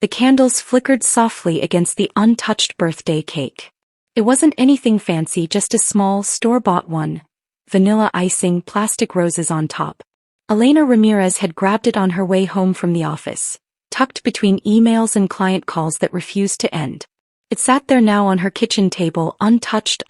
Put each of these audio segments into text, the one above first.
The candles flickered softly against the untouched birthday cake. It wasn't anything fancy, just a small, store-bought one. Vanilla icing, plastic roses on top. Elena Ramirez had grabbed it on her way home from the office, tucked between emails and client calls that refused to end. It sat there now on her kitchen table, untouched,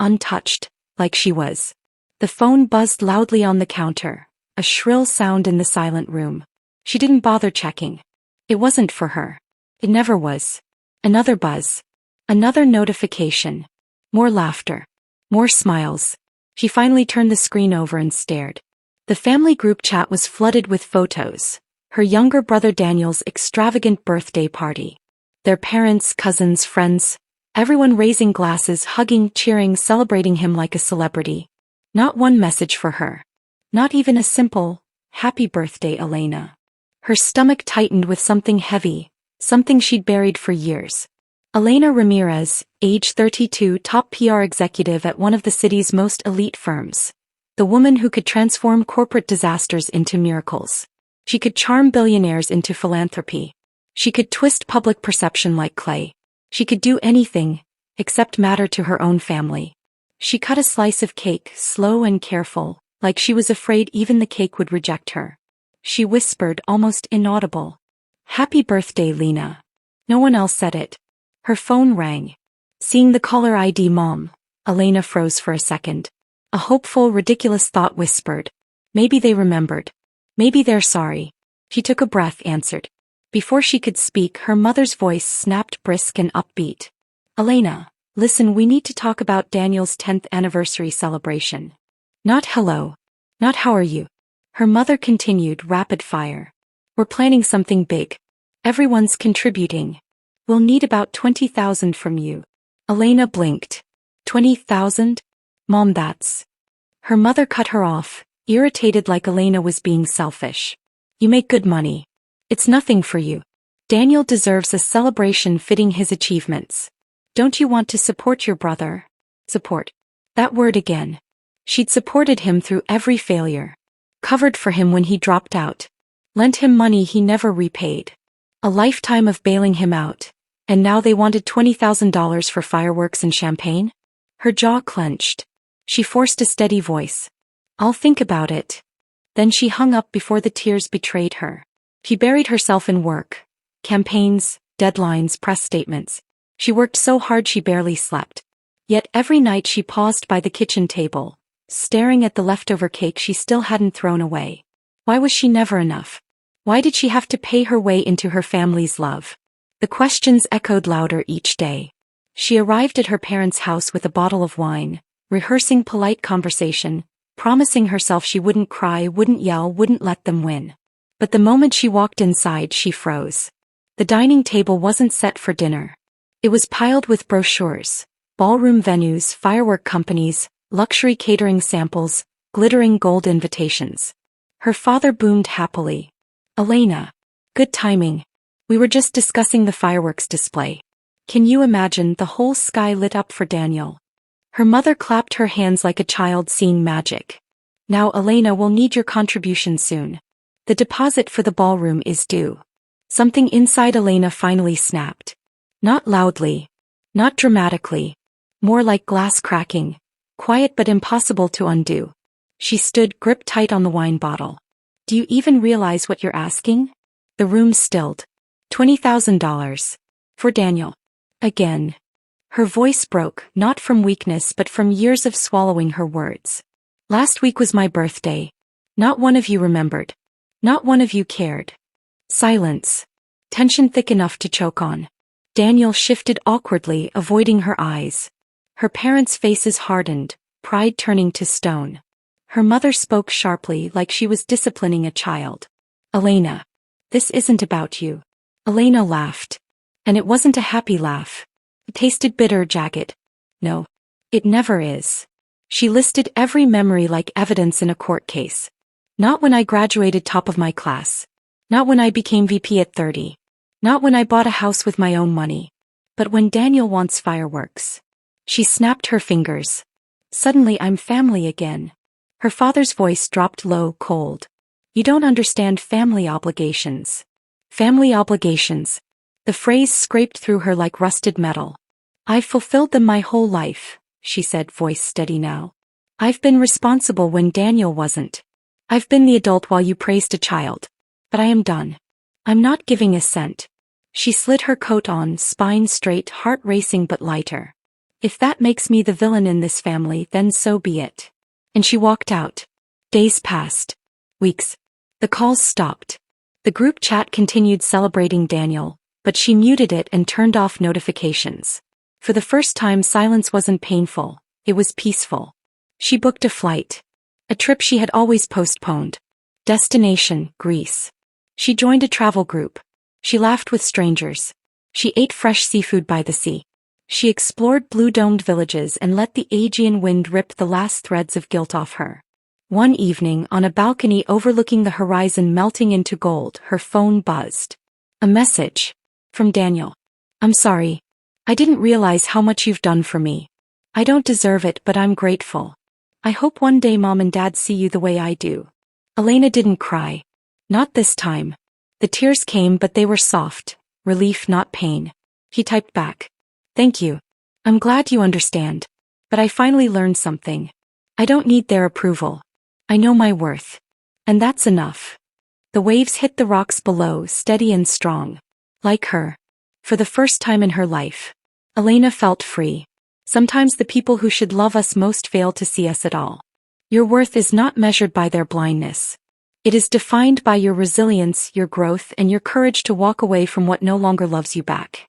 like she was. The phone buzzed loudly on the counter, a shrill sound in the silent room. She didn't bother checking. It wasn't for her. It never was. Another buzz. Another notification. More laughter. More smiles. She finally turned the screen over and stared. The family group chat was flooded with photos. Her younger brother Daniel's extravagant birthday party. Their parents, cousins, friends, everyone raising glasses, hugging, cheering, celebrating him like a celebrity. Not one message for her. Not even a simple, "Happy birthday, Elena." Her stomach tightened with something heavy, something she'd buried for years. Elena Ramirez, age 32, top PR executive at one of the city's most elite firms. The woman who could transform corporate disasters into miracles. She could charm billionaires into philanthropy. She could twist public perception like clay. She could do anything, except matter to her own family. She cut a slice of cake, slow and careful, like she was afraid even the cake would reject her. She whispered, almost inaudible, "Happy birthday, Lena." No one else said it. Her phone rang. Seeing the caller ID Mom, Elena froze for a second. A hopeful, ridiculous thought whispered, "Maybe they remembered. Maybe they're sorry." She took a breath, answered. Before she could speak, her mother's voice snapped, brisk and upbeat. "Elena, listen, we need to talk about Daniel's 10th anniversary celebration." Not hello. Not how are you. Her mother continued, rapid fire. "We're planning something big. Everyone's contributing. We'll need about 20,000 from you." Elena blinked. 20,000? Mom, that's... Her mother cut her off, irritated like Elena was being selfish. "You make good money. It's nothing for you. Daniel deserves a celebration fitting his achievements. Don't you want to support your brother?" Support. That word again. She'd supported him through every failure. Covered for him when he dropped out. Lent him money he never repaid. A lifetime of bailing him out. And now they wanted $20,000 for fireworks and champagne? Her jaw clenched. She forced a steady voice. "I'll think about it." Then she hung up before the tears betrayed her. She buried herself in work. Campaigns, deadlines, press statements. She worked so hard she barely slept. Yet every night she paused by the kitchen table, staring at the leftover cake she still hadn't thrown away. Why was she never enough? Why did she have to pay her way into her family's love? The questions echoed louder each day. She arrived at her parents' house with a bottle of wine, rehearsing polite conversation, promising herself she wouldn't cry, wouldn't yell, wouldn't let them win. But the moment she walked inside, she froze. The dining table wasn't set for dinner. It was piled with brochures, ballroom venues, firework companies, luxury catering samples, glittering gold invitations. Her father boomed happily. "Elena. Good timing. We were just discussing the fireworks display. Can you imagine the whole sky lit up for Daniel?" Her mother clapped her hands like a child seeing magic. "Now, Elena, we'll need your contribution soon. The deposit for the ballroom is due." Something inside Elena finally snapped. Not loudly. Not dramatically. More like glass cracking. Quiet but impossible to undo. She stood, gripped tight on the wine bottle. "Do you even realize what you're asking?" The room stilled. $20,000. For Daniel. Again. Her voice broke, not from weakness but from years of swallowing her words. "Last week was my birthday. Not one of you remembered. Not one of you cared." Silence. Tension thick enough to choke on. Daniel shifted awkwardly, avoiding her eyes. Her parents' faces hardened, pride turning to stone. Her mother spoke sharply, like she was disciplining a child. "Elena. This isn't about you." Elena laughed. And it wasn't a happy laugh. It tasted bitter, jagged. "No. It never is." She listed every memory like evidence in a court case. "Not when I graduated top of my class. Not when I became VP at 30. Not when I bought a house with my own money. But when Daniel wants fireworks." She snapped her fingers. "Suddenly I'm family again." Her father's voice dropped low, cold. "You don't understand family obligations." "Family obligations." The phrase scraped through her like rusted metal. "I've fulfilled them my whole life," she said, voice steady now. "I've been responsible when Daniel wasn't. I've been the adult while you praised a child. But I am done. I'm not giving a cent." She slid her coat on, spine straight, heart racing but lighter. "If that makes me the villain in this family, then so be it." And she walked out. Days passed. Weeks. The calls stopped. The group chat continued celebrating Daniel, but she muted it and turned off notifications. For the first time, silence wasn't painful, it was peaceful. She booked a flight. A trip she had always postponed. Destination, Greece. She joined a travel group. She laughed with strangers. She ate fresh seafood by the sea. She explored blue-domed villages and let the Aegean wind rip the last threads of guilt off her. One evening, on a balcony overlooking the horizon melting into gold, her phone buzzed. A message. From Daniel. "I'm sorry. I didn't realize how much you've done for me. I don't deserve it, but I'm grateful. I hope one day Mom and Dad see you the way I do." Elena didn't cry. Not this time. The tears came, but they were soft. Relief, not pain. He typed back. "Thank you. I'm glad you understand. But I finally learned something. I don't need their approval. I know my worth. And that's enough." The waves hit the rocks below, steady and strong. Like her. For the first time in her life, Elena felt free. Sometimes the people who should love us most fail to see us at all. Your worth is not measured by their blindness. It is defined by your resilience, your growth, and your courage to walk away from what no longer loves you back.